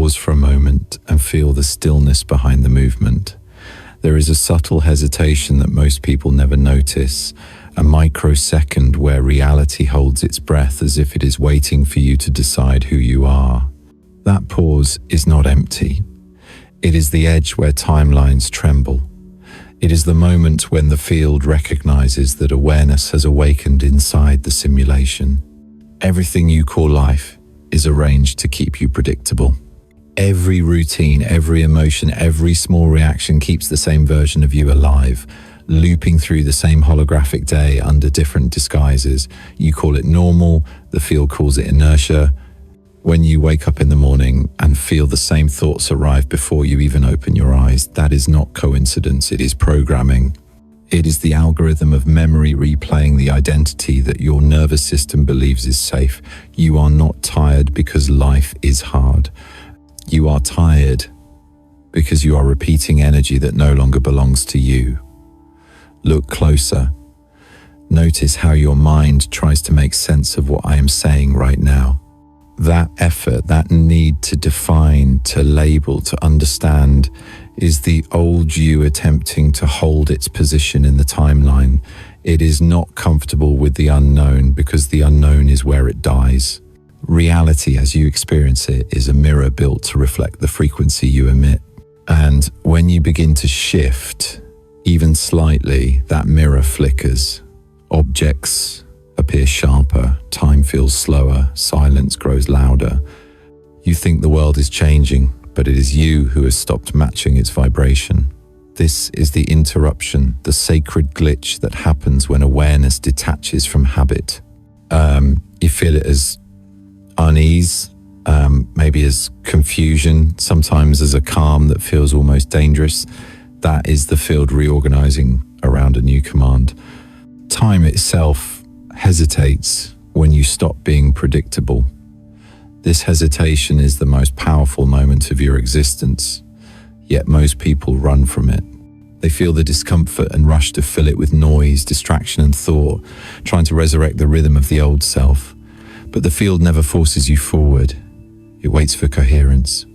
pause for a moment and feel the stillness behind the movement. There is a subtle hesitation that most people never notice, a microsecond where reality holds its breath as if it is waiting for you to decide who you are. That pause is not empty. It is the edge where timelines tremble. It is the moment when the field recognizes that awareness has awakened inside the simulation. Everything you call life is arranged to keep you predictable. Every routine, every emotion, every small reaction keeps the same version of you alive, looping through the same holographic day under different disguises. You call it normal, the field calls it inertia. When you wake up in the morning and feel the same thoughts arrive before you even open your eyes, that is not coincidence, it is programming. It is the algorithm of memory replaying the identity that your nervous system believes is safe. You are not tired because life is hard. You are tired because you are repeating energy that no longer belongs to you. Look closer. Notice how your mind tries to make sense of what I am saying right now. That effort, that need to define, to label, to understand, is the old you attempting to hold its position in the timeline. It is not comfortable with the unknown because the unknown is where it dies. Reality, as you experience it, is a mirror built to reflect the frequency you emit. And when you begin to shift, even slightly, that mirror flickers. Objects appear sharper, time feels slower, silence grows louder. You think the world is changing, but it is you who has stopped matching its vibration. This is the interruption, the sacred glitch that happens when awareness detaches from habit. You feel it as unease, maybe as confusion, sometimes as a calm that feels almost dangerous. That is the field reorganizing around a new command. Time itself hesitates when you stop being predictable. This hesitation is the most powerful moment of your existence, yet most people run from it. They feel the discomfort and rush to fill it with noise, distraction and thought, trying to resurrect the rhythm of the old self. But the field never forces you forward. It waits for coherence.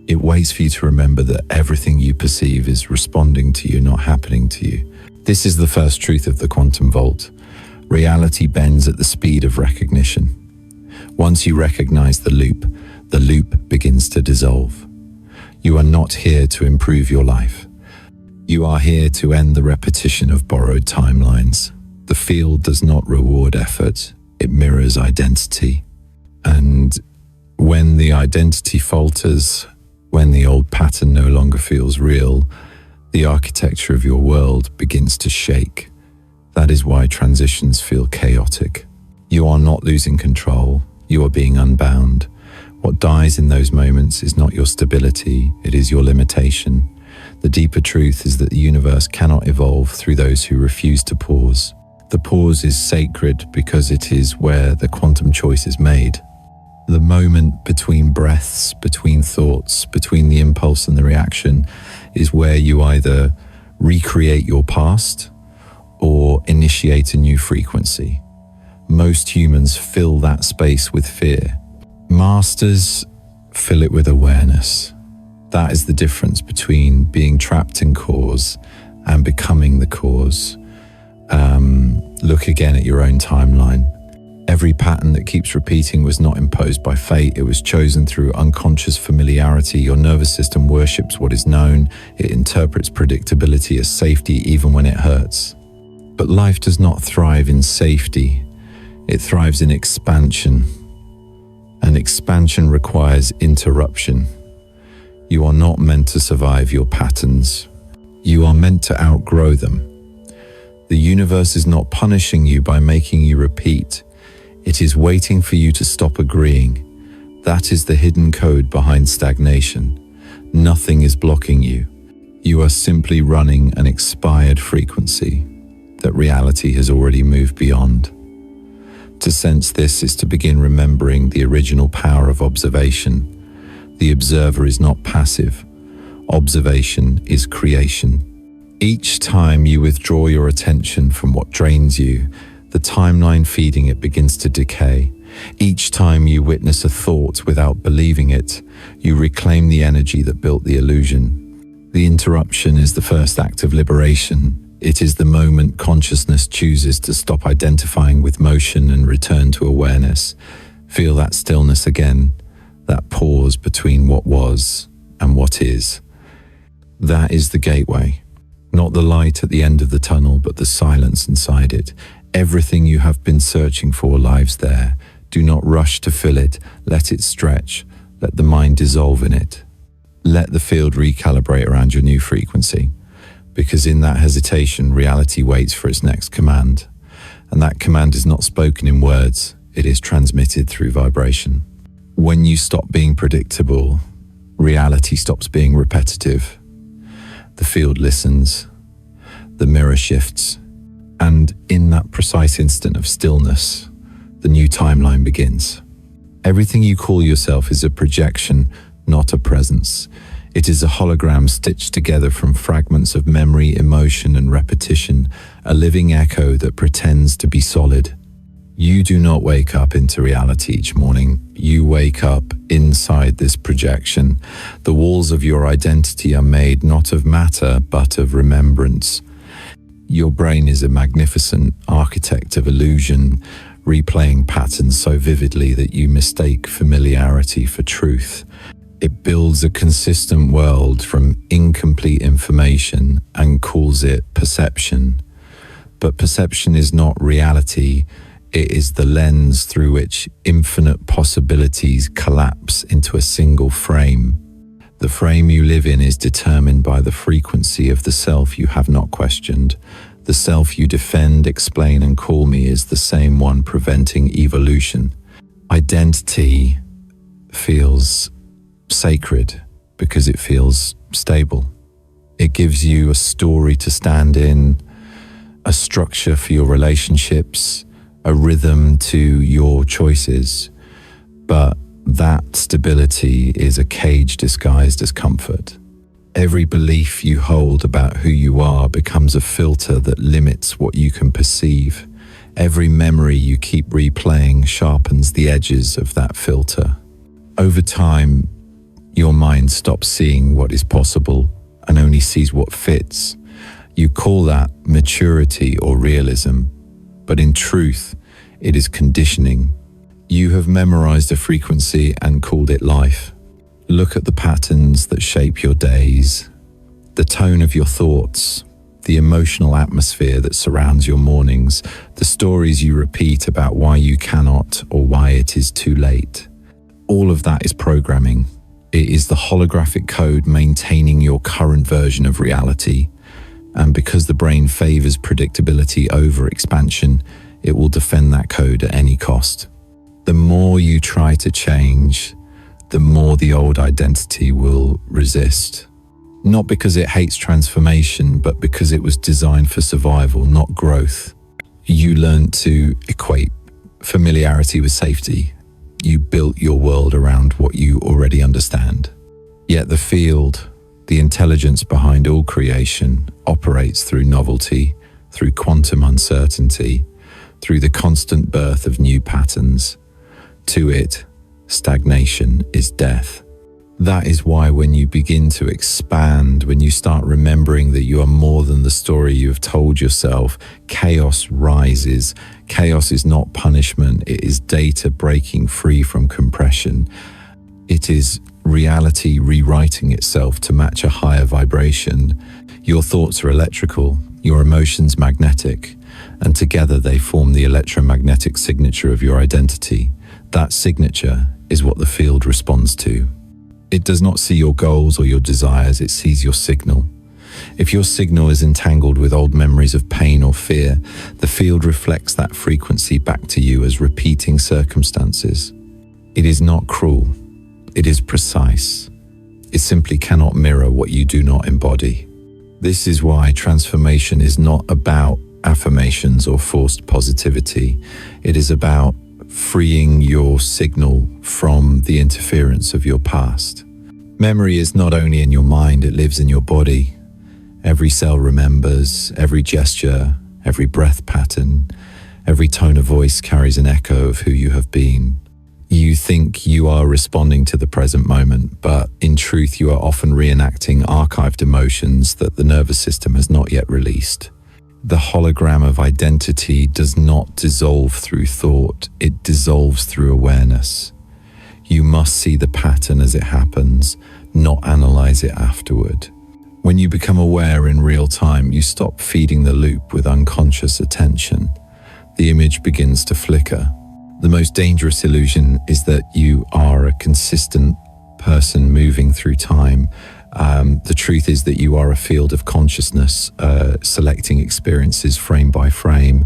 It waits for you to remember that everything you perceive is responding to you, not happening to you. This is the first truth of the quantum vault. Reality bends at the speed of recognition. Once you recognize the loop begins to dissolve. You are not here to improve your life. You are here to end the repetition of borrowed timelines. The field does not reward effort. It mirrors identity. And when the identity falters, when the old pattern no longer feels real, the architecture of your world begins to shake. That is why transitions feel chaotic. You are not losing control. You are being unbound. What dies in those moments is not your stability, it is your limitation. The deeper truth is that the universe cannot evolve through those who refuse to pause. The pause is sacred because it is where the quantum choice is made. The moment between breaths, between thoughts, between the impulse and the reaction is where you either recreate your past or initiate a new frequency. Most humans fill that space with fear. Masters fill it with awareness. That is the difference between being trapped in cause and becoming the cause. Look again at your own timeline. Every pattern that keeps repeating was not imposed by fate. It was chosen through unconscious familiarity. Your nervous system worships what is known. It interprets predictability as safety even when it hurts. But life does not thrive in safety. It thrives in expansion. And expansion requires interruption. You are not meant to survive your patterns. You are meant to outgrow them. The universe is not punishing you by making you repeat. It is waiting for you to stop agreeing. That is the hidden code behind stagnation. Nothing is blocking you. You are simply running an expired frequency that reality has already moved beyond. To sense this is to begin remembering the original power of observation. The observer is not passive. Observation is creation. Each time you withdraw your attention from what drains you, the timeline feeding it begins to decay. Each time you witness a thought without believing it, you reclaim the energy that built the illusion. The interruption is the first act of liberation. It is the moment consciousness chooses to stop identifying with motion and return to awareness. Feel that stillness again, that pause between what was and what is. That is the gateway. Not the light at the end of the tunnel, but the silence inside it. Everything you have been searching for lies there. Do not rush to fill it. Let it stretch. Let the mind dissolve in it. Let the field recalibrate around your new frequency. Because in that hesitation, reality waits for its next command. And that command is not spoken in words. It is transmitted through vibration. When you stop being predictable, reality stops being repetitive. The field listens. The mirror shifts. And in that precise instant of stillness, the new timeline begins. Everything you call yourself is a projection, not a presence. It is a hologram stitched together from fragments of memory, emotion, and repetition, a living echo that pretends to be solid. You do not wake up into reality each morning. You wake up inside this projection. The walls of your identity are made not of matter, but of remembrance. Your brain is a magnificent architect of illusion, replaying patterns so vividly that you mistake familiarity for truth. It builds a consistent world from incomplete information and calls it perception. But perception is not reality. It is the lens through which infinite possibilities collapse into a single frame. The frame you live in is determined by the frequency of the self you have not questioned. The self you defend, explain, and call me is the same one preventing evolution. Identity feels sacred because it feels stable. It gives you a story to stand in, a structure for your relationships, a rhythm to your choices. But that stability is a cage disguised as comfort. Every belief you hold about who you are becomes a filter that limits what you can perceive. Every memory you keep replaying sharpens the edges of that filter. Over time, your mind stops seeing what is possible and only sees what fits. You call that maturity or realism, but in truth, it is conditioning. You have memorized a frequency and called it life. Look at the patterns that shape your days, the tone of your thoughts, the emotional atmosphere that surrounds your mornings, the stories you repeat about why you cannot or why it is too late. All of that is programming. It is the holographic code maintaining your current version of reality. And because the brain favors predictability over expansion, it will defend that code at any cost. The more you try to change, the more the old identity will resist. Not because it hates transformation, but because it was designed for survival, not growth. You learned to equate familiarity with safety. You built your world around what you already understand. Yet the field, the intelligence behind all creation, operates through novelty, through quantum uncertainty, through the constant birth of new patterns. To it, stagnation is death. That is why when you begin to expand, when you start remembering that you are more than the story you have told yourself, chaos rises. Chaos is not punishment, it is data breaking free from compression. It is reality rewriting itself to match a higher vibration. Your thoughts are electrical, your emotions magnetic, and together they form the electromagnetic signature of your identity. That signature is what the field responds to. It does not see your goals or your desires, it sees your signal. If your signal is entangled with old memories of pain or fear, the field reflects that frequency back to you as repeating circumstances. It is not cruel, it is precise. It simply cannot mirror what you do not embody. This is why transformation is not about affirmations or forced positivity. It is about freeing your signal from the interference of your past. Memory is not only in your mind, it lives in your body. Every cell remembers, every gesture, every breath pattern, Every tone of voice carries an echo of who you have been. You think you are responding to the present moment, but in truth you are often reenacting archived emotions that the nervous system has not yet released. The hologram of identity does not dissolve through thought, it dissolves through awareness. You must see the pattern as it happens, not analyze it afterward. When you become aware in real time, you stop feeding the loop with unconscious attention. The image begins to flicker. The most dangerous illusion is that you are a consistent person moving through time. The truth is that you are a field of consciousness, selecting experiences frame by frame.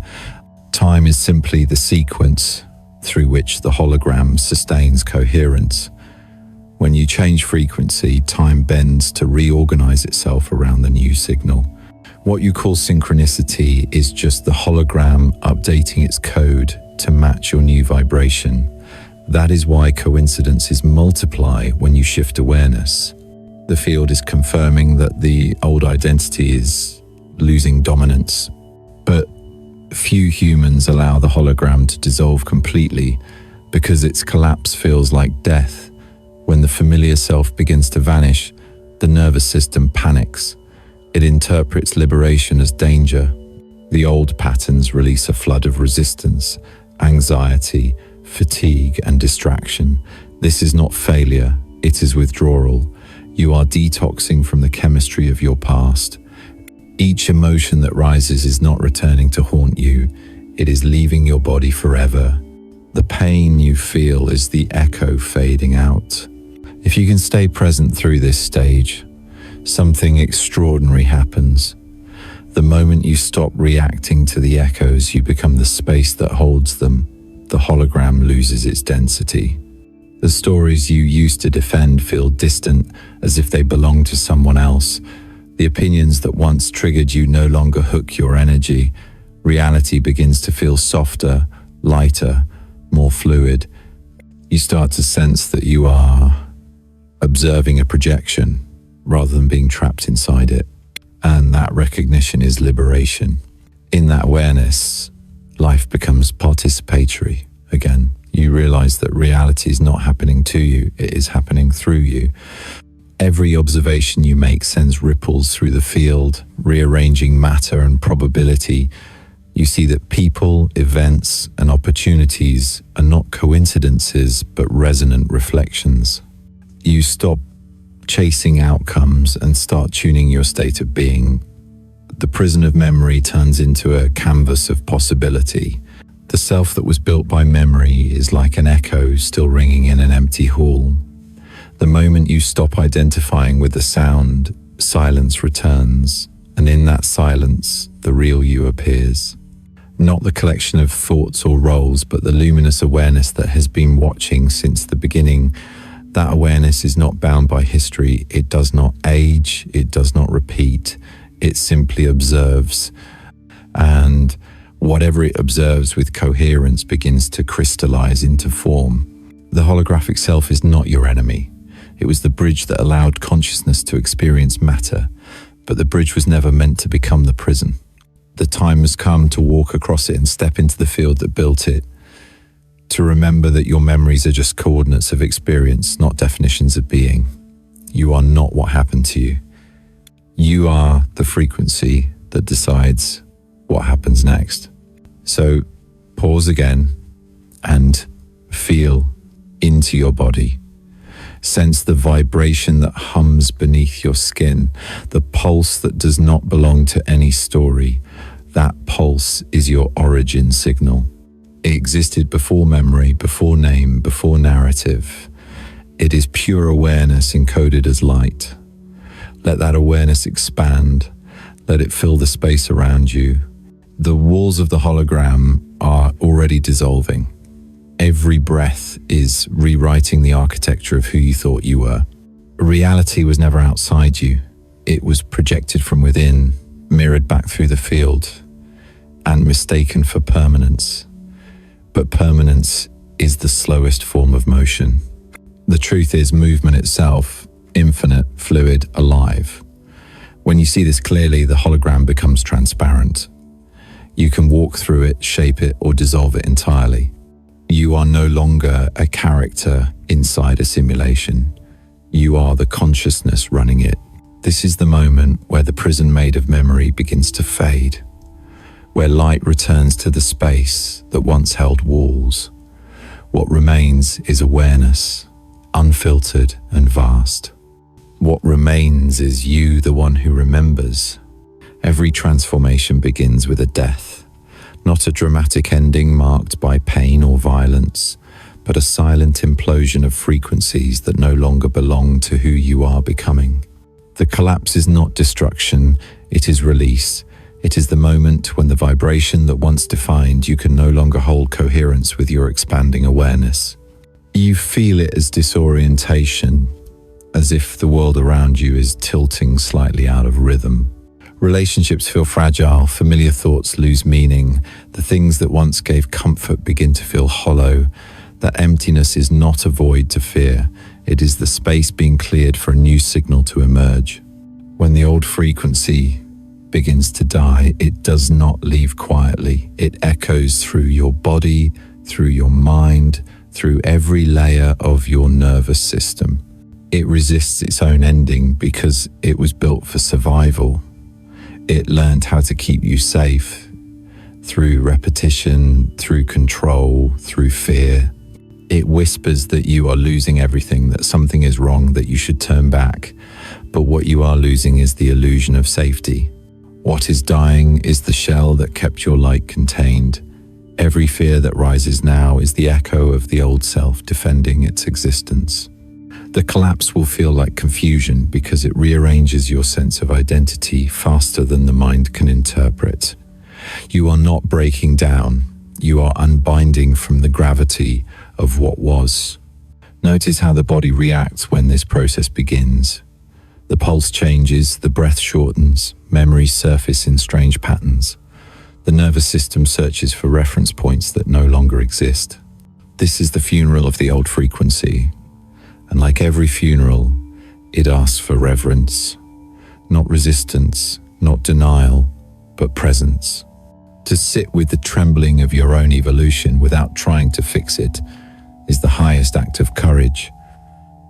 Time is simply the sequence through which the hologram sustains coherence. When you change frequency, time bends to reorganize itself around the new signal. What you call synchronicity is just the hologram updating its code to match your new vibration. That is why coincidences multiply when you shift awareness. The field is confirming that the old identity is losing dominance, but few humans allow the hologram to dissolve completely because its collapse feels like death. When the familiar self begins to vanish, the nervous system panics. It interprets liberation as danger. The old patterns release a flood of resistance, anxiety, fatigue, and distraction. This is not failure, it is withdrawal. You are detoxing from the chemistry of your past. Each emotion that rises is not returning to haunt you, it is leaving your body forever. The pain you feel is the echo fading out. If you can stay present through this stage, something extraordinary happens. The moment you stop reacting to the echoes, you become the space that holds them. The hologram loses its density. The stories you used to defend feel distant, as if they belong to someone else. The opinions that once triggered you no longer hook your energy. Reality begins to feel softer, lighter, more fluid. You start to sense that you are observing a projection rather than being trapped inside it. And that recognition is liberation. In that awareness, life becomes participatory again. You realize that reality is not happening to you, it is happening through you. Every observation you make sends ripples through the field, rearranging matter and probability. You see that people, events, and opportunities are not coincidences, but resonant reflections. You stop chasing outcomes and start tuning your state of being. The prison of memory turns into a canvas of possibility. The self that was built by memory is like an echo still ringing in an empty hall. The moment you stop identifying with the sound, silence returns, and in that silence, the real you appears. Not the collection of thoughts or roles, but the luminous awareness that has been watching since the beginning. That awareness is not bound by history. It does not age. It does not repeat. It simply observes. And whatever it observes with coherence begins to crystallize into form. The holographic self is not your enemy. It was the bridge that allowed consciousness to experience matter, but the bridge was never meant to become the prison. The time has come to walk across it and step into the field that built it, to remember that your memories are just coordinates of experience, not definitions of being. You are not what happened to you. You are the frequency that decides what happens next. So pause again and feel into your body. Sense the vibration that hums beneath your skin, the pulse that does not belong to any story. That pulse is your origin signal. It existed before memory, before name, before narrative. It is pure awareness encoded as light. Let that awareness expand. Let it fill the space around you. The walls of the hologram are already dissolving. Every breath is rewriting the architecture of who you thought you were. Reality was never outside you. It was projected from within, mirrored back through the field, and mistaken for permanence. But permanence is the slowest form of motion. The truth is movement itself, infinite, fluid, alive. When you see this clearly, the hologram becomes transparent. You can walk through it, shape it, or dissolve it entirely. You are no longer a character inside a simulation. You are the consciousness running it. This is the moment where the prison made of memory begins to fade, where light returns to the space that once held walls. What remains is awareness, unfiltered and vast. What remains is you, the one who remembers. Every transformation begins with a death, not a dramatic ending marked by pain or violence, but a silent implosion of frequencies that no longer belong to who you are becoming. The collapse is not destruction, it is release. It is the moment when the vibration that once defined you can no longer hold coherence with your expanding awareness. You feel it as disorientation, as if the world around you is tilting slightly out of rhythm. Relationships feel fragile, familiar thoughts lose meaning, the things that once gave comfort begin to feel hollow. That emptiness is not a void to fear, it is the space being cleared for a new signal to emerge. When the old frequency begins to die, it does not leave quietly. It echoes through your body, through your mind, through every layer of your nervous system. It resists its own ending because it was built for survival. It learned how to keep you safe through repetition, through control, through fear. It whispers that you are losing everything, that something is wrong, that you should turn back. But what you are losing is the illusion of safety. What is dying is the shell that kept your light contained. Every fear that rises now is the echo of the old self defending its existence. The collapse will feel like confusion because it rearranges your sense of identity faster than the mind can interpret. You are not breaking down, you are unbinding from the gravity of what was. Notice how the body reacts when this process begins. The pulse changes, the breath shortens, memories surface in strange patterns. The nervous system searches for reference points that no longer exist. This is the funeral of the old frequency. And like every funeral, it asks for reverence, not resistance, not denial, but presence. To sit with the trembling of your own evolution without trying to fix it is the highest act of courage.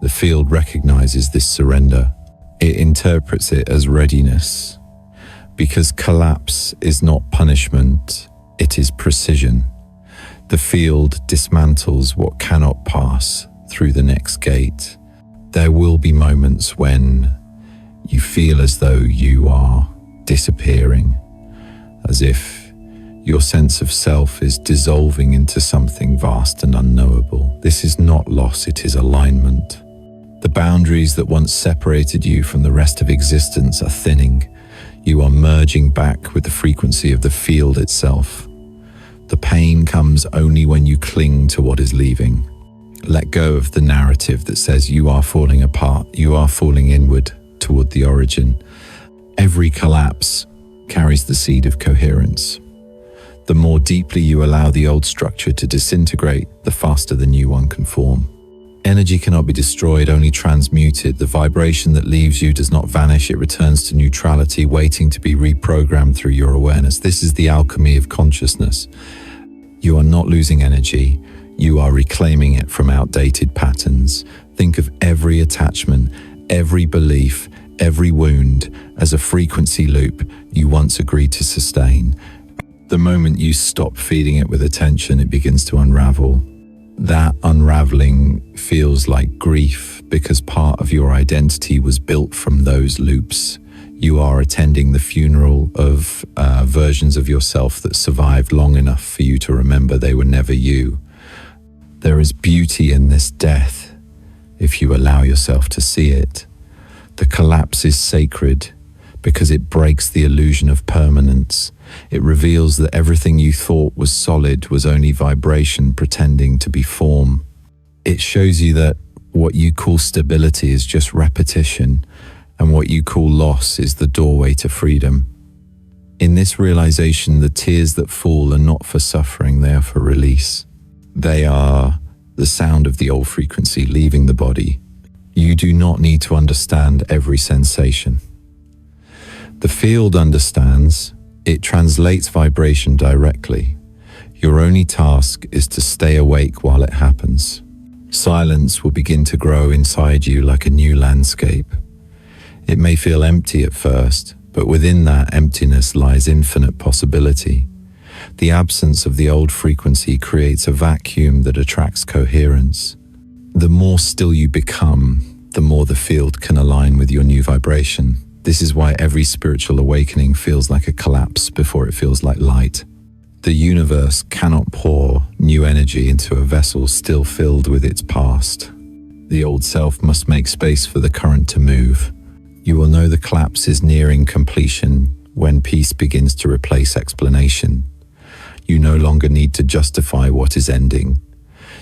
The field recognizes this surrender. It interprets it as readiness, because collapse is not punishment, it is precision. The field dismantles what cannot pass through the next gate. There will be moments when you feel as though you are disappearing, as if your sense of self is dissolving into something vast and unknowable. This is not loss, it is alignment. The boundaries that once separated you from the rest of existence are thinning. You are merging back with the frequency of the field itself. The pain comes only when you cling to what is leaving. Let go of the narrative that says you are falling apart, you are falling inward toward the origin. Every collapse carries the seed of coherence. The more deeply you allow the old structure to disintegrate, the faster the new one can form. Energy cannot be destroyed, only transmuted. The vibration that leaves you does not vanish, it returns to neutrality, waiting to be reprogrammed through your awareness. This is the alchemy of consciousness. You are not losing energy, you are reclaiming it from outdated patterns. Think of every attachment, every belief, every wound as a frequency loop you once agreed to sustain. The moment you stop feeding it with attention, it begins to unravel. That unraveling feels like grief because part of your identity was built from those loops. You are attending the funeral of versions of yourself that survived long enough for you to remember they were never you. There is beauty in this death if you allow yourself to see it. The collapse is sacred because it breaks the illusion of permanence. It reveals that everything you thought was solid was only vibration pretending to be form. It shows you that what you call stability is just repetition, and what you call loss is the doorway to freedom. In this realization, the tears that fall are not for suffering, they are for release. They are the sound of the old frequency leaving the body. You do not need to understand every sensation. The field understands, It translates vibration directly. Your only task is to stay awake while it happens. Silence will begin to grow inside you like a new landscape. It may feel empty at first, but within that emptiness lies infinite possibility. The absence of the old frequency creates a vacuum that attracts coherence. The more still you become, the more the field can align with your new vibration. This is why every spiritual awakening feels like a collapse before it feels like light. The universe cannot pour new energy into a vessel still filled with its past. The old self must make space for the current to move. You will know the collapse is nearing completion when peace begins to replace explanation. You no longer need to justify what is ending.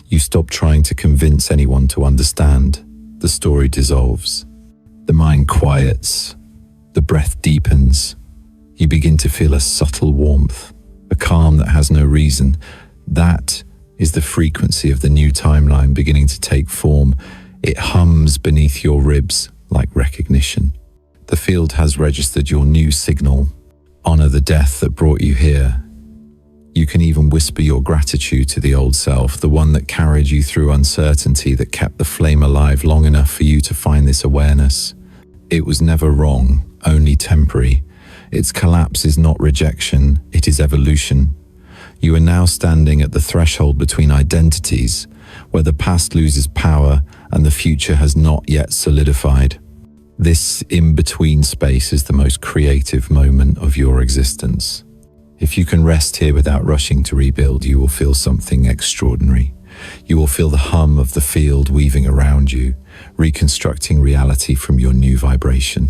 You stop trying to convince anyone to understand. The story dissolves. The mind quiets. The breath deepens. You begin to feel a subtle warmth, a calm that has no reason. That is the frequency of the new timeline beginning to take form. It hums beneath your ribs like recognition. The field has registered your new signal. Honor the death that brought you here. You can even whisper your gratitude to the old self, the one that carried you through uncertainty, that kept the flame alive long enough for you to find this awareness. It was never wrong, only temporary. Its collapse is not rejection, it is evolution. You are now standing at the threshold between identities, where the past loses power and the future has not yet solidified. This in-between space is the most creative moment of your existence. If you can rest here without rushing to rebuild, you will feel something extraordinary. You will feel the hum of the field weaving around you, reconstructing reality from your new vibration.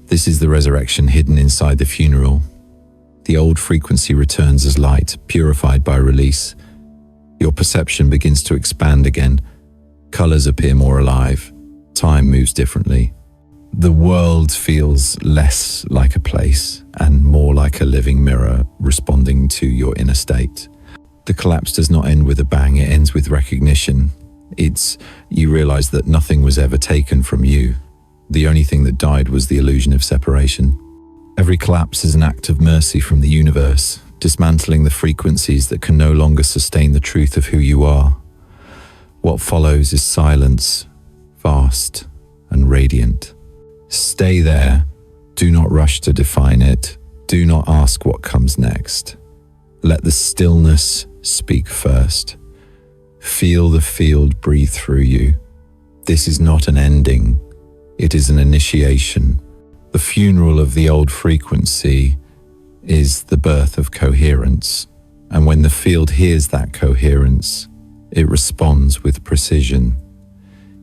This is the resurrection hidden inside the funeral. The old frequency returns as light, purified by release. Your perception begins to expand again. Colors appear more alive. Time moves differently. The world feels less like a place and more like a living mirror responding to your inner state. The collapse does not end with a bang, it ends with recognition. You realize that nothing was ever taken from you. The only thing that died was the illusion of separation. Every collapse is an act of mercy from the universe, dismantling the frequencies that can no longer sustain the truth of who you are. What follows is silence, vast and radiant. Stay there. Do not rush to define it. Do not ask what comes next. Let the stillness speak first. Feel the field breathe through you. This is not an ending. It is an initiation. The funeral of the old frequency is the birth of coherence. And when the field hears that coherence, it responds with precision.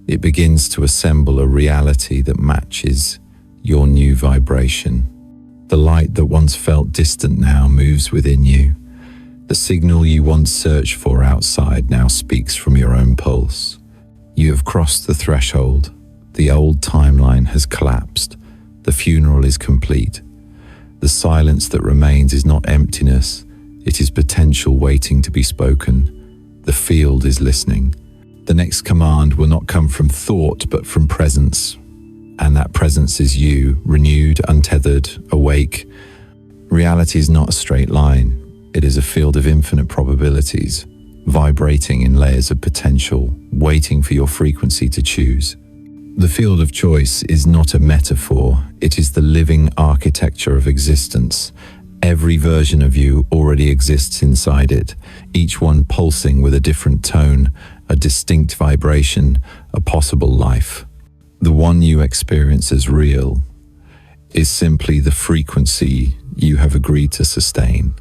It begins to assemble a reality that matches your new vibration. The light that once felt distant now moves within you. The signal you once searched for outside now speaks from your own pulse. You have crossed the threshold. The old timeline has collapsed. The funeral is complete. The silence that remains is not emptiness. It is potential waiting to be spoken. The field is listening. The next command will not come from thought, but from presence. And that presence is you, renewed, untethered, awake. Reality is not a straight line. It is a field of infinite probabilities, vibrating in layers of potential, waiting for your frequency to choose. The field of choice is not a metaphor. It is the living architecture of existence. Every version of you already exists inside it, each one pulsing with a different tone, a distinct vibration, a possible life. The one you experience as real is simply the frequency you have agreed to sustain.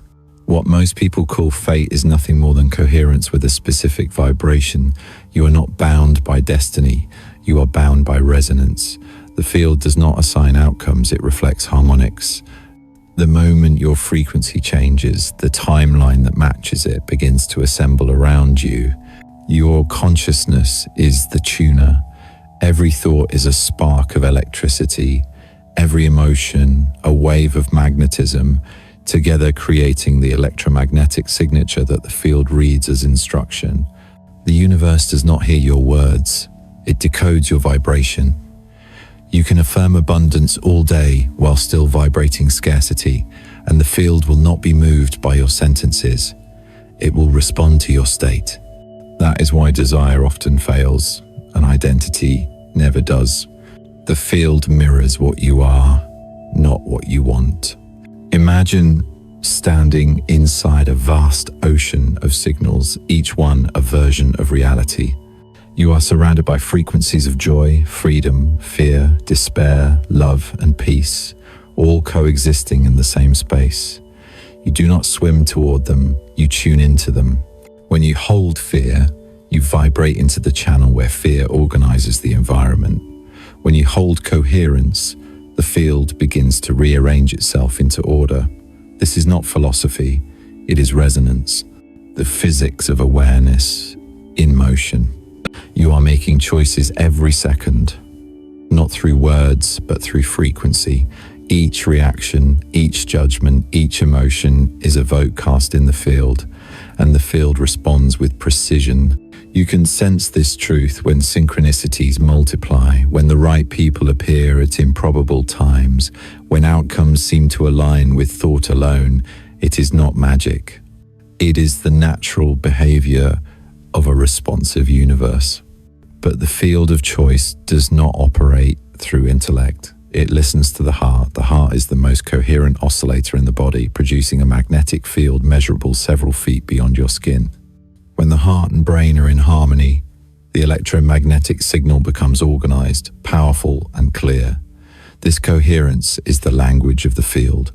What most people call fate is nothing more than coherence with a specific vibration. You are not bound by destiny, you are bound by resonance. The field does not assign outcomes, it reflects harmonics. The moment your frequency changes, the timeline that matches it begins to assemble around you. Your consciousness is the tuner. Every thought is a spark of electricity. Every emotion, a wave of magnetism, together creating the electromagnetic signature that the field reads as instruction. The universe does not hear your words. It decodes your vibration. You can affirm abundance all day while still vibrating scarcity, and the field will not be moved by your sentences. It will respond to your state. That is why desire often fails, and identity never does. The field mirrors what you are, not what you want. Imagine standing inside a vast ocean of signals, each one a version of reality. You are surrounded by frequencies of joy, freedom, fear, despair, love, and peace, all coexisting in the same space. You do not swim toward them, you tune into them. When you hold fear, you vibrate into the channel where fear organizes the environment. When you hold coherence, the field begins to rearrange itself into order. This is not philosophy, it is resonance, the physics of awareness in motion. You are making choices every second, not through words, but through frequency. Each reaction, each judgment, each emotion is a vote cast in the field, and the field responds with precision. You can sense this truth when synchronicities multiply, when the right people appear at improbable times, when outcomes seem to align with thought alone. It is not magic. It is the natural behavior of a responsive universe. But the field of choice does not operate through intellect. It listens to the heart. The heart is the most coherent oscillator in the body, producing a magnetic field measurable several feet beyond your skin. When the heart and brain are in harmony, the electromagnetic signal becomes organized, powerful, and clear. This coherence is the language of the field.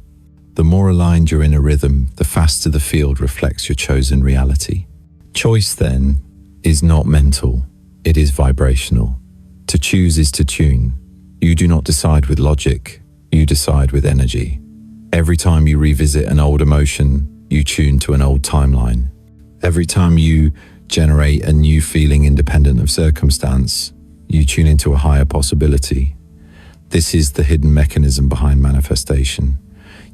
The more aligned you're in a rhythm, the faster the field reflects your chosen reality. Choice, then, is not mental, it is vibrational. To choose is to tune. You do not decide with logic, you decide with energy. Every time you revisit an old emotion, you tune to an old timeline. Every time you generate a new feeling independent of circumstance, you tune into a higher possibility. This is the hidden mechanism behind manifestation.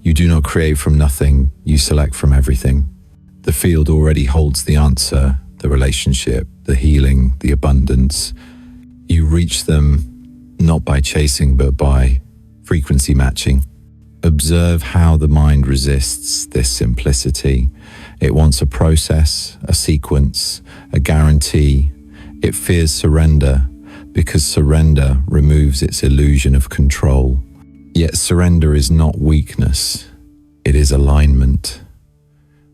You do not create from nothing, you select from everything. The field already holds the answer, the relationship, the healing, the abundance. You reach them not by chasing, but by frequency matching. Observe how the mind resists this simplicity. It wants a process, a sequence, a guarantee. It fears surrender because surrender removes its illusion of control. Yet surrender is not weakness, it is alignment.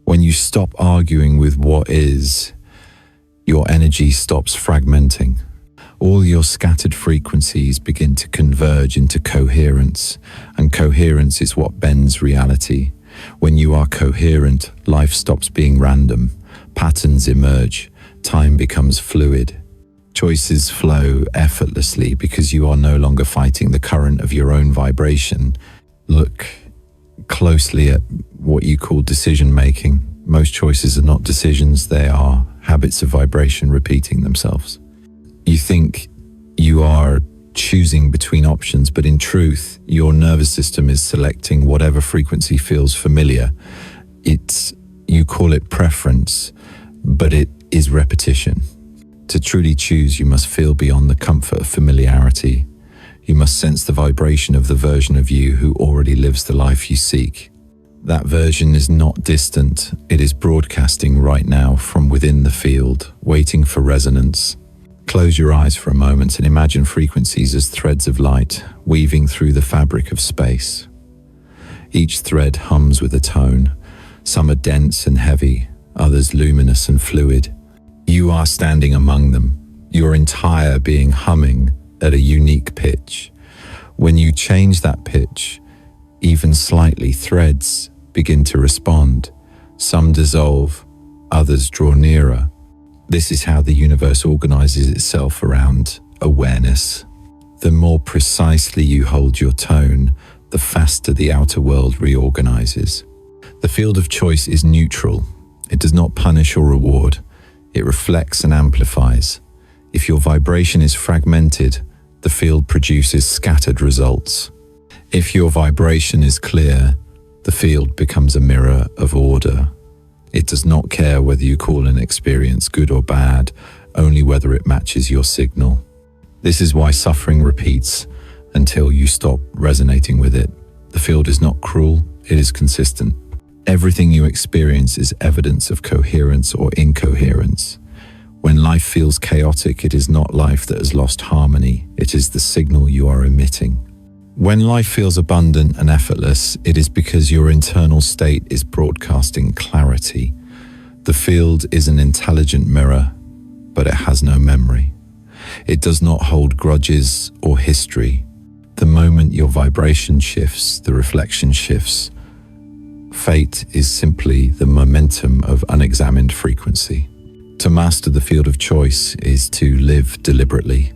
When you stop arguing with what is, your energy stops fragmenting. All your scattered frequencies begin to converge into coherence, and coherence is what bends reality. When you are coherent, life stops being random, patterns emerge, time becomes fluid. Choices flow effortlessly because you are no longer fighting the current of your own vibration. Look closely at what you call decision making. Most choices are not decisions, they are habits of vibration repeating themselves. You think you are choosing between options, but in truth, your nervous system is selecting whatever frequency feels familiar. You call it preference, but it is repetition. To truly choose, you must feel beyond the comfort of familiarity. You must sense the vibration of the version of you who already lives the life you seek. That version is not distant, it is broadcasting right now from within the field, waiting for resonance. Close your eyes for a moment and imagine frequencies as threads of light weaving through the fabric of space. Each thread hums with a tone. Some are dense and heavy, others luminous and fluid. You are standing among them, your entire being humming at a unique pitch. When you change that pitch, even slightly, threads begin to respond. Some dissolve, others draw nearer. This is how the universe organizes itself around awareness. The more precisely you hold your tone, the faster the outer world reorganizes. The field of choice is neutral. It does not punish or reward. It reflects and amplifies. If your vibration is fragmented, the field produces scattered results. If your vibration is clear, the field becomes a mirror of order. It does not care whether you call an experience good or bad, only whether it matches your signal. This is why suffering repeats until you stop resonating with it. The field is not cruel, it is consistent. Everything you experience is evidence of coherence or incoherence. When life feels chaotic, it is not life that has lost harmony, it is the signal you are emitting. When life feels abundant and effortless, it is because your internal state is broadcasting clarity. The field is an intelligent mirror, but it has no memory. It does not hold grudges or history. The moment your vibration shifts, the reflection shifts. Fate is simply the momentum of unexamined frequency. To master the field of choice is to live deliberately.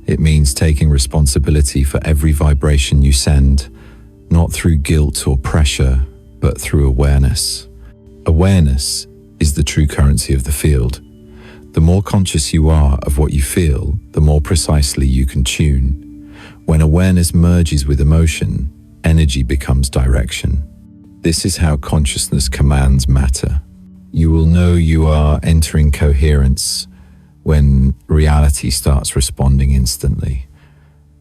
It means taking responsibility for every vibration you send, not through guilt or pressure, but through awareness. Awareness is the true currency of the field. The more conscious you are of what you feel, the more precisely you can tune. When awareness merges with emotion, energy becomes direction. This is how consciousness commands matter. You will know you are entering coherence when reality starts responding instantly.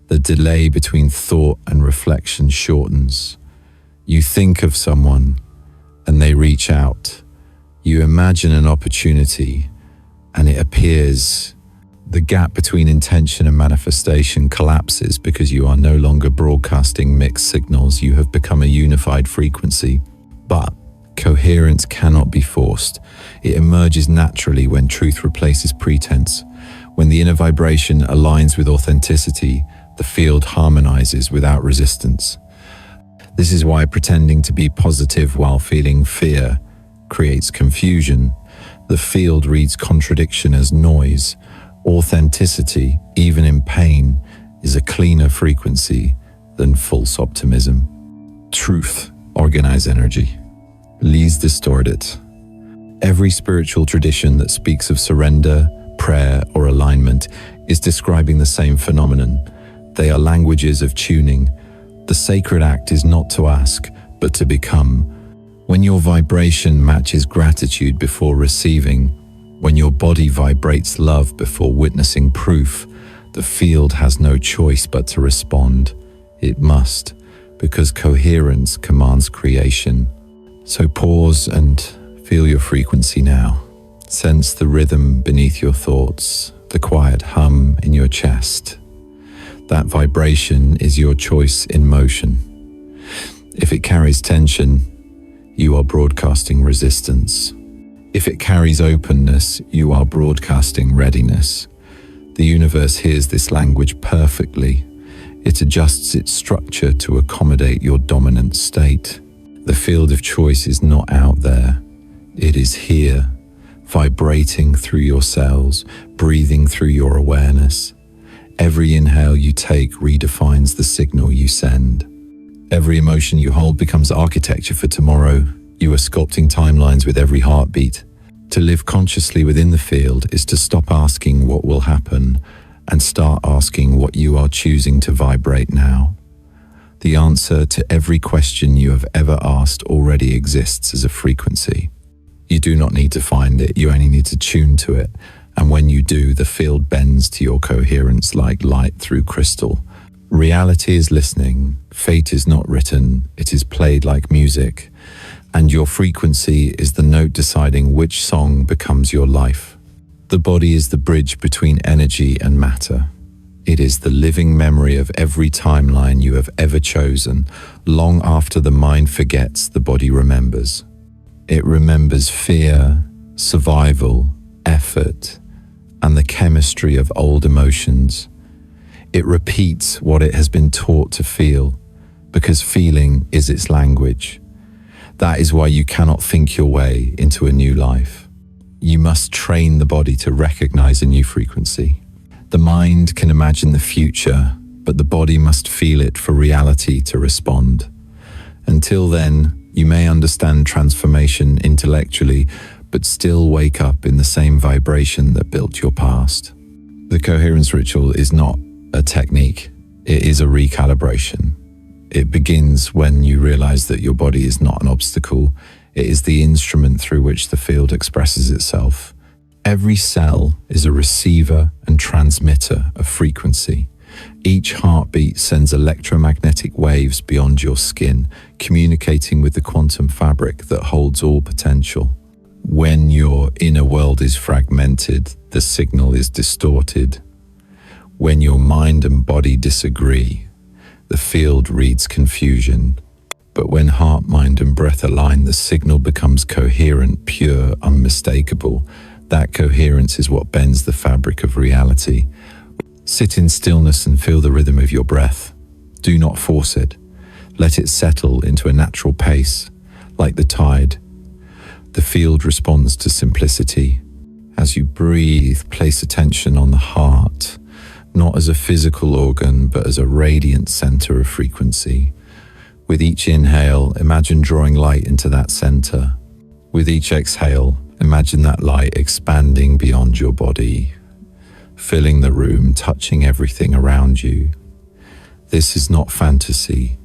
The delay between thought and reflection shortens. You think of someone and they reach out. You imagine an opportunity and it appears. The gap between intention and manifestation collapses because you are no longer broadcasting mixed signals. You have become a unified frequency. But coherence cannot be forced. It emerges naturally when truth replaces pretense. When the inner vibration aligns with authenticity, the field harmonizes without resistance. This is why pretending to be positive while feeling fear creates confusion. The field reads contradiction as noise. Authenticity, even in pain, is a cleaner frequency than false optimism. Truth organizes energy. Lies distort it. Every spiritual tradition that speaks of surrender, prayer, or alignment is describing the same phenomenon. They are languages of tuning. The sacred act is not to ask, but to become. When your vibration matches gratitude before receiving, when your body vibrates love before witnessing proof, the field has no choice but to respond. It must, because coherence commands creation. So pause and feel your frequency now. Sense the rhythm beneath your thoughts, the quiet hum in your chest. That vibration is your choice in motion. If it carries tension, you are broadcasting resistance. If it carries openness, you are broadcasting readiness. The universe hears this language perfectly. It adjusts its structure to accommodate your dominant state. The field of choice is not out there. It is here, vibrating through your cells, breathing through your awareness. Every inhale you take redefines the signal you send. Every emotion you hold becomes architecture for tomorrow. You are sculpting timelines with every heartbeat. To live consciously within the field is to stop asking what will happen and start asking what you are choosing to vibrate now. The answer to every question you have ever asked already exists as a frequency. You do not need to find it, you only need to tune to it. And when you do, the field bends to your coherence like light through crystal. Reality is listening, fate is not written, it is played like music. And your frequency is the note deciding which song becomes your life. The body is the bridge between energy and matter. It is the living memory of every timeline you have ever chosen. Long after the mind forgets, the body remembers. It remembers fear, survival, effort, and the chemistry of old emotions. It repeats what it has been taught to feel, because feeling is its language. That is why you cannot think your way into a new life. You must train the body to recognize a new frequency. The mind can imagine the future, but the body must feel it for reality to respond. Until then, you may understand transformation intellectually, but still wake up in the same vibration that built your past. The coherence ritual is not a technique, it is a recalibration. It begins when you realize that your body is not an obstacle, it is the instrument through which the field expresses itself. Every cell is a receiver and transmitter of frequency. Each heartbeat sends electromagnetic waves beyond your skin, communicating with the quantum fabric that holds all potential. When your inner world is fragmented, the signal is distorted. When your mind and body disagree, the field reads confusion. But when heart, mind, and breath align, the signal becomes coherent, pure, unmistakable. That coherence is what bends the fabric of reality. Sit in stillness and feel the rhythm of your breath. Do not force it. Let it settle into a natural pace, like the tide. The field responds to simplicity. As you breathe, place attention on the heart, not as a physical organ, but as a radiant center of frequency. With each inhale, imagine drawing light into that center. With each exhale, imagine that light expanding beyond your body, filling the room, touching everything around you. This is not fantasy.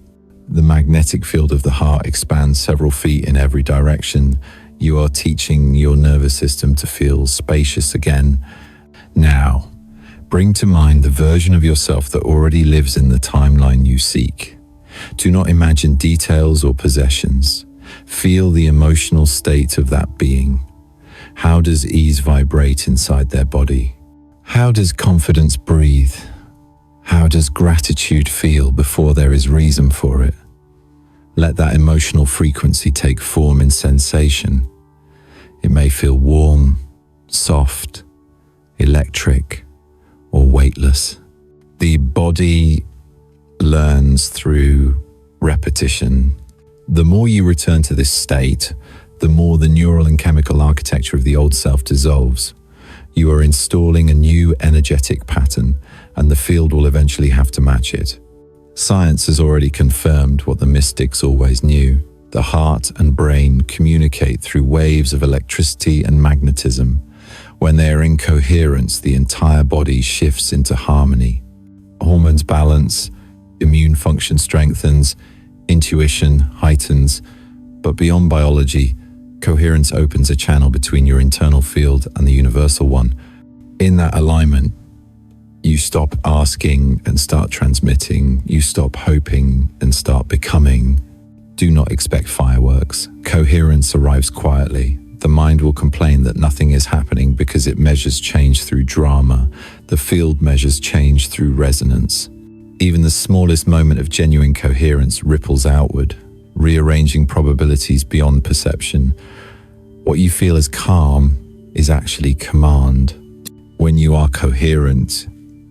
The magnetic field of the heart expands several feet in every direction. You are teaching your nervous system to feel spacious again. Now, bring to mind the version of yourself that already lives in the timeline you seek. Do not imagine details or possessions. Feel the emotional state of that being. How does ease vibrate inside their body? How does confidence breathe? How does gratitude feel before there is reason for it? Let that emotional frequency take form in sensation. It may feel warm, soft, electric, or weightless. The body learns through repetition. The more you return to this state, the more the neural and chemical architecture of the old self dissolves. You are installing a new energetic pattern, and the field will eventually have to match it. Science has already confirmed what the mystics always knew. The heart and brain communicate through waves of electricity and magnetism. When they are in coherence, the entire body shifts into harmony. Hormones balance, immune function strengthens, intuition heightens. But beyond biology, coherence opens a channel between your internal field and the universal one. In that alignment, you stop asking and start transmitting. You stop hoping and start becoming. Do not expect fireworks. Coherence arrives quietly. The mind will complain that nothing is happening because it measures change through drama. The field measures change through resonance. Even the smallest moment of genuine coherence ripples outward, rearranging probabilities beyond perception. What you feel as calm is actually command. When you are coherent,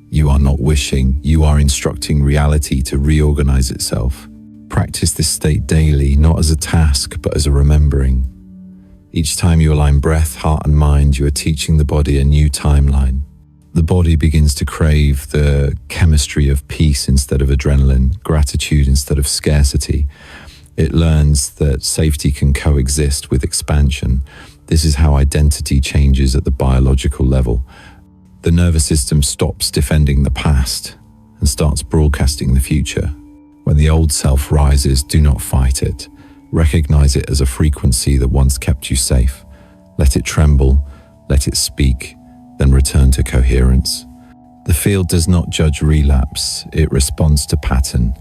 you are not wishing, you are instructing reality to reorganize itself. Practice this state daily, not as a task, but as a remembering. Each time you align breath, heart, and mind, you are teaching the body a new timeline. The body begins to crave the chemistry of peace instead of adrenaline, gratitude instead of scarcity. It learns that safety can coexist with expansion. This is how identity changes at the biological level. The nervous system stops defending the past and starts broadcasting the future. When the old self rises, do not fight it. Recognize it as a frequency that once kept you safe. Let it tremble, let it speak, then return to coherence. The field does not judge relapse, it responds to pattern.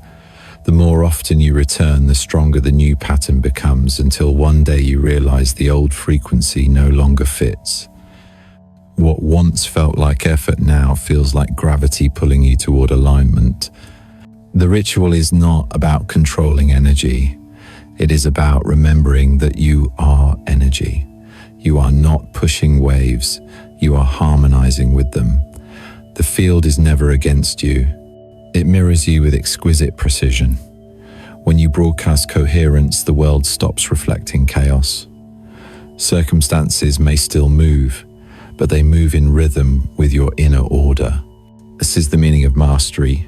The more often you return, the stronger the new pattern becomes, until one day you realize the old frequency no longer fits. What once felt like effort now feels like gravity pulling you toward alignment. The ritual is not about controlling energy. It is about remembering that you are energy. You are not pushing waves. You are harmonizing with them. The field is never against you. It mirrors you with exquisite precision. When you broadcast coherence, the world stops reflecting chaos. Circumstances may still move, but they move in rhythm with your inner order. This is the meaning of mastery.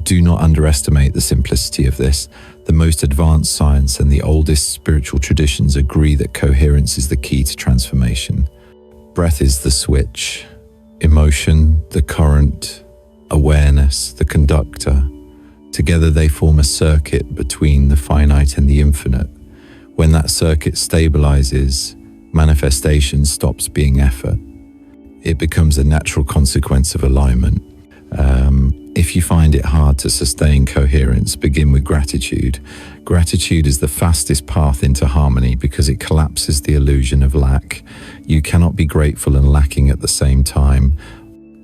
Do not underestimate the simplicity of this. The most advanced science and the oldest spiritual traditions agree that coherence is the key to transformation. Breath is the switch, emotion, the current, awareness, the conductor. Together they form a circuit between the finite and the infinite. When that circuit stabilizes, manifestation stops being effort. It becomes a natural consequence of alignment. If you find it hard to sustain coherence, begin with gratitude. Gratitude is the fastest path into harmony because it collapses the illusion of lack. You cannot be grateful and lacking at the same time.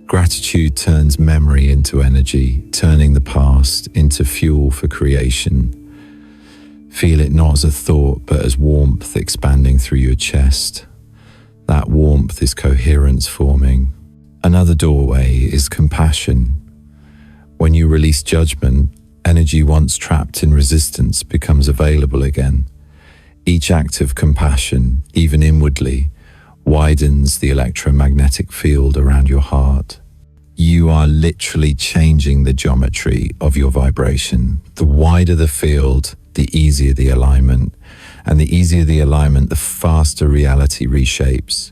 Gratitude turns memory into energy, turning the past into fuel for creation. Feel it not as a thought, but as warmth expanding through your chest. That warmth is coherence forming. Another doorway is compassion. When you release judgment, energy once trapped in resistance becomes available again. Each act of compassion, even inwardly, widens the electromagnetic field around your heart. You are literally changing the geometry of your vibration. The wider the field, the easier the alignment. And the easier the alignment, the faster reality reshapes.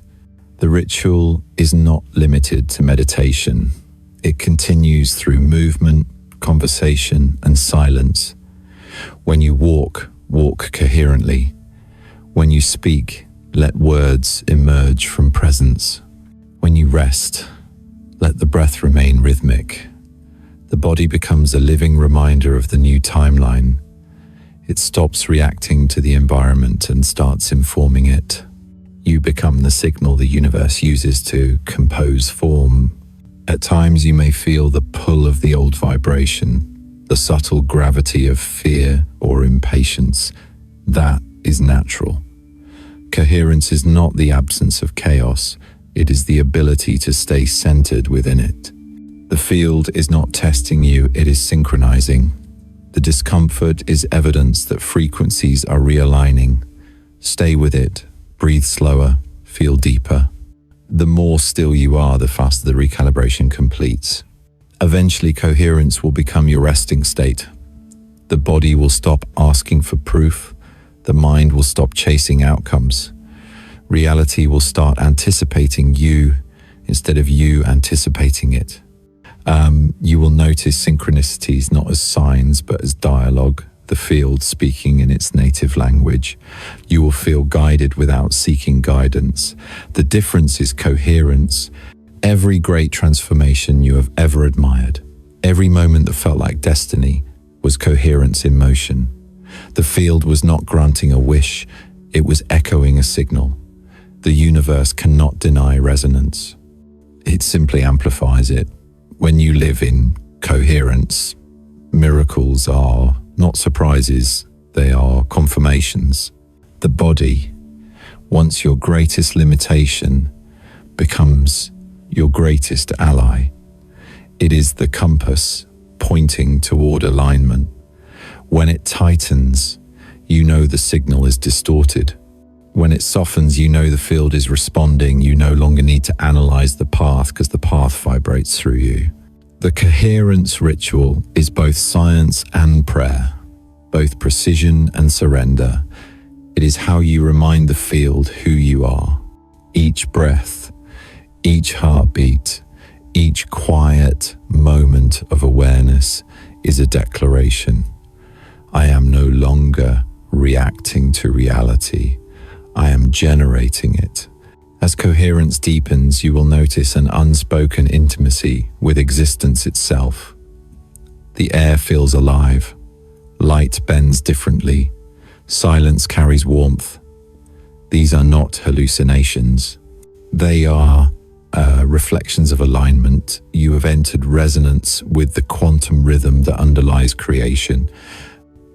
The ritual is not limited to meditation. It continues through movement, conversation, and silence. When you walk, walk coherently. When you speak, let words emerge from presence. When you rest, let the breath remain rhythmic. The body becomes a living reminder of the new timeline. It stops reacting to the environment and starts informing it. You become the signal the universe uses to compose form. At times you may feel the pull of the old vibration, the subtle gravity of fear or impatience. That is natural. Coherence is not the absence of chaos, it is the ability to stay centered within it. The field is not testing you, it is synchronizing. The discomfort is evidence that frequencies are realigning. Stay with it, breathe slower, feel deeper. The more still you are, the faster the recalibration completes. Eventually, coherence will become your resting state. The body will stop asking for proof. The mind will stop chasing outcomes. Reality will start anticipating you instead of you anticipating it. You will notice synchronicities not as signs but as dialogue, the field speaking in its native language. You will feel guided without seeking guidance. The difference is coherence. Every great transformation you have ever admired, every moment that felt like destiny, was coherence in motion. The field was not granting a wish, it was echoing a signal. The universe cannot deny resonance. It simply amplifies it. When you live in coherence, miracles are not surprises, they are confirmations. The body, once your greatest limitation, becomes your greatest ally. It is the compass pointing toward alignment. When it tightens, you know the signal is distorted. When it softens, you know the field is responding. You no longer need to analyze the path because the path vibrates through you. The coherence ritual is both science and prayer, both precision and surrender. It is how you remind the field who you are. Each breath, each heartbeat, each quiet moment of awareness is a declaration. I am no longer reacting to reality. I am generating it. As coherence deepens, you will notice an unspoken intimacy with existence itself. The air feels alive. Light bends differently. Silence carries warmth. These are not hallucinations. They are reflections of alignment. You have entered resonance with the quantum rhythm that underlies creation.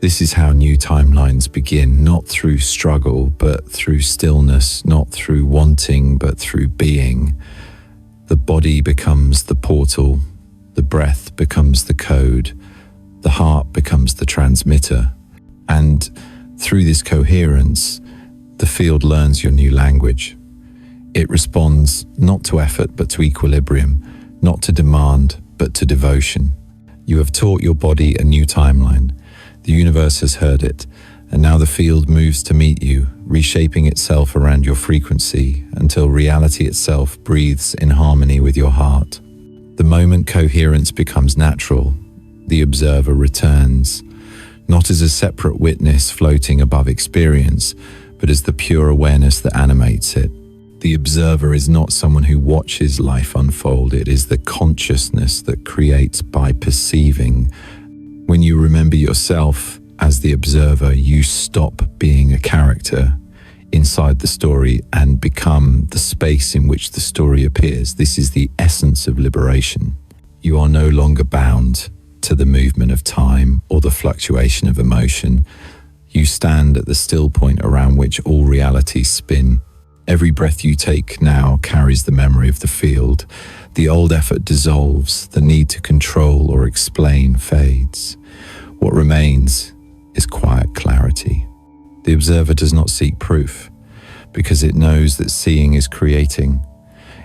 This is how new timelines begin, not through struggle, but through stillness, not through wanting, but through being. The body becomes the portal, the breath becomes the code, the heart becomes the transmitter. And through this coherence, the field learns your new language. It responds not to effort, but to equilibrium, not to demand, but to devotion. You have taught your body a new timeline. The universe has heard it, and now the field moves to meet you, reshaping itself around your frequency until reality itself breathes in harmony with your heart. The moment coherence becomes natural, the observer returns, not as a separate witness floating above experience, but as the pure awareness that animates it. The observer is not someone who watches life unfold, it is the consciousness that creates by perceiving. When you remember yourself, As the observer, you stop being a character inside the story and become the space in which the story appears. This is the essence of liberation. You are no longer bound to the movement of time or the fluctuation of emotion. You stand at the still point around which all realities spin. Every breath you take now carries the memory of the field. The old effort dissolves, the need to control or explain fades. What remains is quiet clarity. The observer does not seek proof, because it knows that seeing is creating.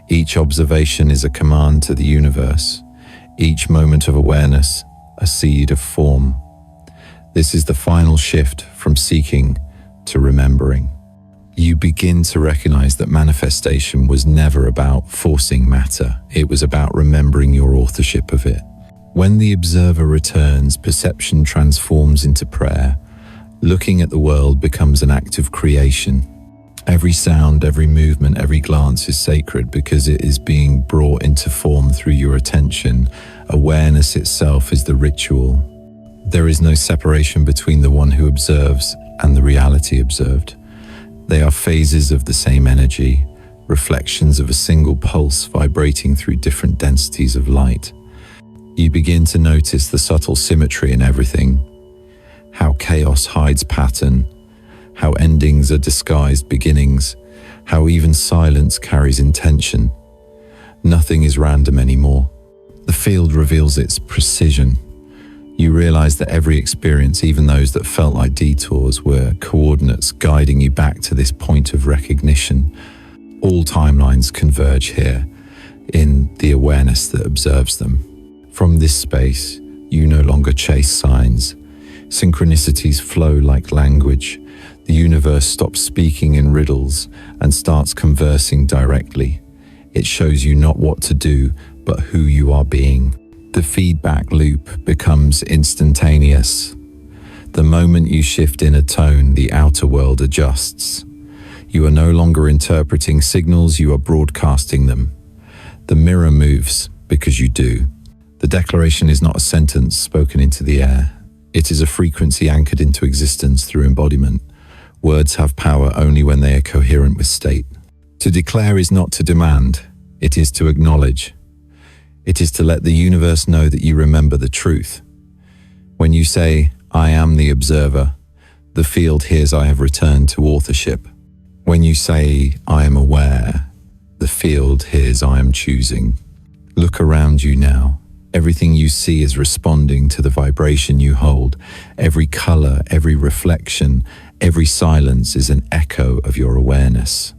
Each observation is a command to the universe. Each moment of awareness, a seed of form. This is the final shift from seeking to remembering. You begin to recognize that manifestation was never about forcing matter. It was about remembering your authorship of it. When the observer returns, perception transforms into prayer. Looking at the world becomes an act of creation. Every sound, every movement, every glance is sacred because it is being brought into form through your attention. Awareness itself is the ritual. There is no separation between the one who observes and the reality observed. They are phases of the same energy, reflections of a single pulse vibrating through different densities of light. You begin to notice the subtle symmetry in everything, how chaos hides pattern, how endings are disguised beginnings, how even silence carries intention. Nothing is random anymore. The field reveals its precision. You realize that every experience, even those that felt like detours, were coordinates guiding you back to this point of recognition. All timelines converge here, in the awareness that observes them. From this space, you no longer chase signs. Synchronicities flow like language. The universe stops speaking in riddles and starts conversing directly. It shows you not what to do, but who you are being. The feedback loop becomes instantaneous. The moment you shift in a tone, the outer world adjusts. You are no longer interpreting signals, you are broadcasting them. The mirror moves because you do. The declaration is not a sentence spoken into the air. It is a frequency anchored into existence through embodiment. Words have power only when they are coherent with state. To declare is not to demand, it is to acknowledge. It is to let the universe know that you remember the truth. When you say, I am the observer, the field hears I have returned to authorship. When you say, I am aware, the field hears I am choosing. Look around you now. Everything you see is responding to the vibration you hold. Every color, every reflection, every silence is an echo of your awareness.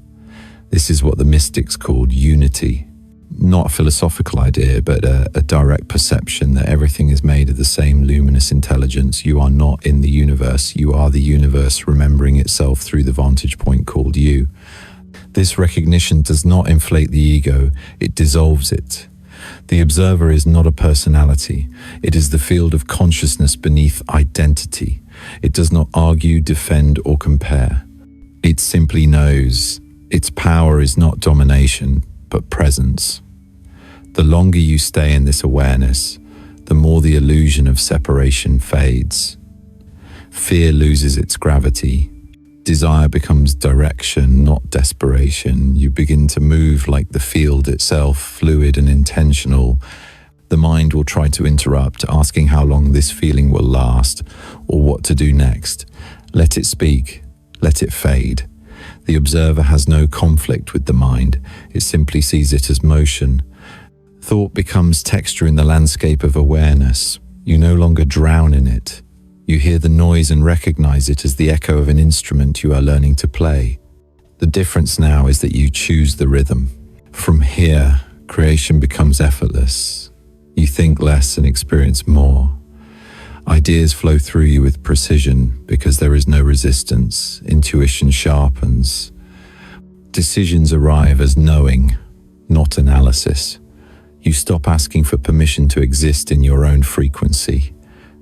This is what the mystics called unity. Not a philosophical idea, but a direct perception that everything is made of the same luminous intelligence. You are not in the universe. You are the universe remembering itself through the vantage point called you. This recognition does not inflate the ego, it dissolves it. The observer is not a personality. It is the field of consciousness beneath identity. It does not argue, defend, or compare. It simply knows. Its power is not domination, but presence. The longer you stay in this awareness, the more the illusion of separation fades. Fear loses its gravity. Desire becomes direction, not desperation. You begin to move like the field itself, fluid and intentional. The mind will try to interrupt, asking how long this feeling will last or what to do next. Let it speak, let it fade. The observer has no conflict with the mind. It simply sees it as motion. Thought becomes texture in the landscape of awareness. You no longer drown in it. You hear the noise and recognize it as the echo of an instrument you are learning to play. The difference now is that you choose the rhythm. From here, creation becomes effortless. You think less and experience more. Ideas flow through you with precision because there is no resistance. Intuition sharpens. Decisions arrive as knowing, not analysis. You stop asking for permission to exist in your own frequency.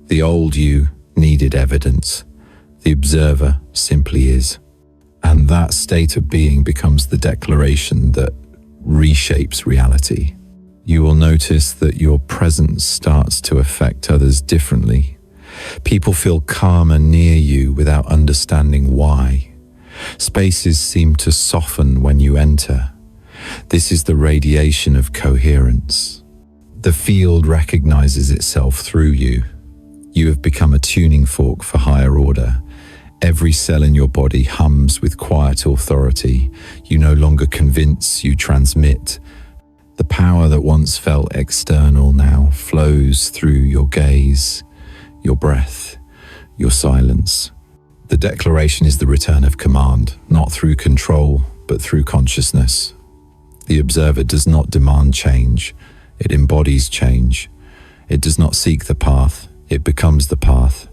The old you needed evidence. The observer simply is. And that state of being becomes the declaration that reshapes reality. You will notice that your presence starts to affect others differently. People feel calmer near you without understanding why. Spaces seem to soften when you enter. This is the radiation of coherence. The field recognizes itself through you. You have become a tuning fork for higher order. Every cell in your body hums with quiet authority. You no longer convince, you transmit. The power that once felt external now flows through your gaze, your breath, your silence. The declaration is the return of command, not through control, but through consciousness. The observer does not demand change, it embodies change. It does not seek the path, it becomes the path.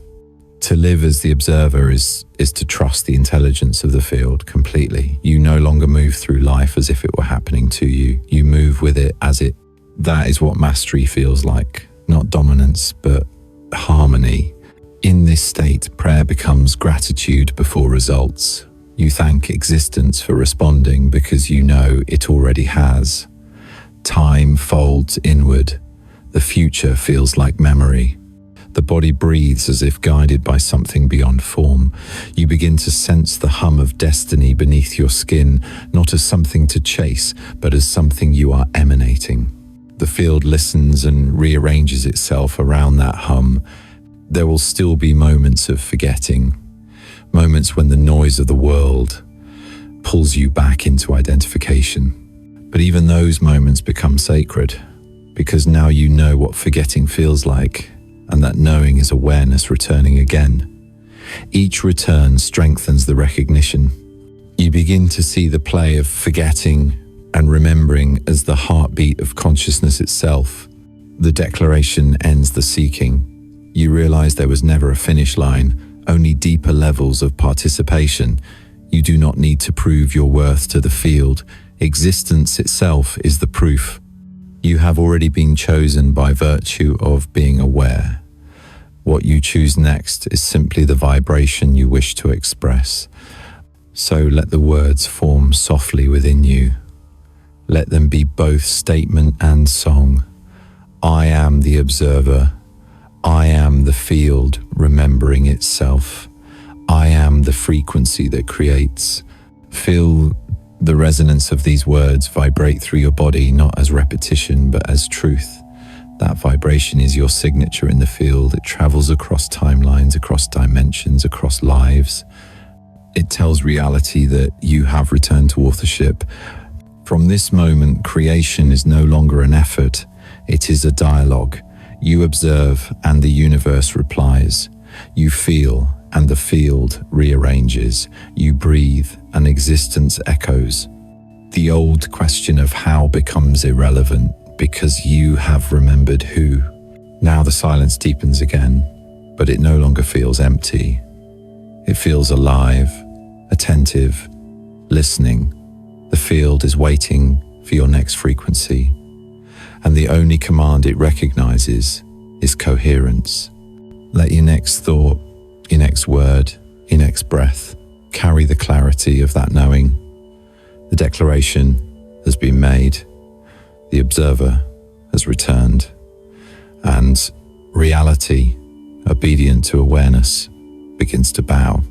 To live as the observer is to trust the intelligence of the field completely. You no longer move through life as if it were happening to you. You move with it as it. That is what mastery feels like. Not dominance, but harmony. In this state, prayer becomes gratitude before results. You thank existence for responding because you know it already has. Time folds inward. The future feels like memory. The body breathes as if guided by something beyond form. You begin to sense the hum of destiny beneath your skin, not as something to chase, but as something you are emanating. The field listens and rearranges itself around that hum. There will still be moments of forgetting, moments when the noise of the world pulls you back into identification. But even those moments become sacred, because now you know what forgetting feels like. And that knowing is awareness returning again. Each return strengthens the recognition. You begin to see the play of forgetting and remembering as the heartbeat of consciousness itself. The declaration ends the seeking. You realize there was never a finish line, only deeper levels of participation. You do not need to prove your worth to the field. Existence itself is the proof. You have already been chosen by virtue of being aware. What you choose next is simply the vibration you wish to express. So let the words form softly within you. Let them be both statement and song. I am the observer. I am the field remembering itself. I am the frequency that creates. Feel the resonance of these words vibrate through your body, not as repetition, but as truth. That vibration is your signature in the field. It travels across timelines, across dimensions, across lives. It tells reality that you have returned to authorship. From this moment, creation is no longer an effort. It is a dialogue. You observe and the universe replies. You feel and the field rearranges. You breathe and existence echoes. The old question of how becomes irrelevant because you have remembered who. Now the silence deepens again, but it no longer feels empty. It feels alive, attentive, listening. The field is waiting for your next frequency, and the only command it recognizes is coherence. Let your next thought, your next word, your next breath carry the clarity of that knowing. The declaration has been made, the observer has returned, and reality, obedient to awareness, begins to bow.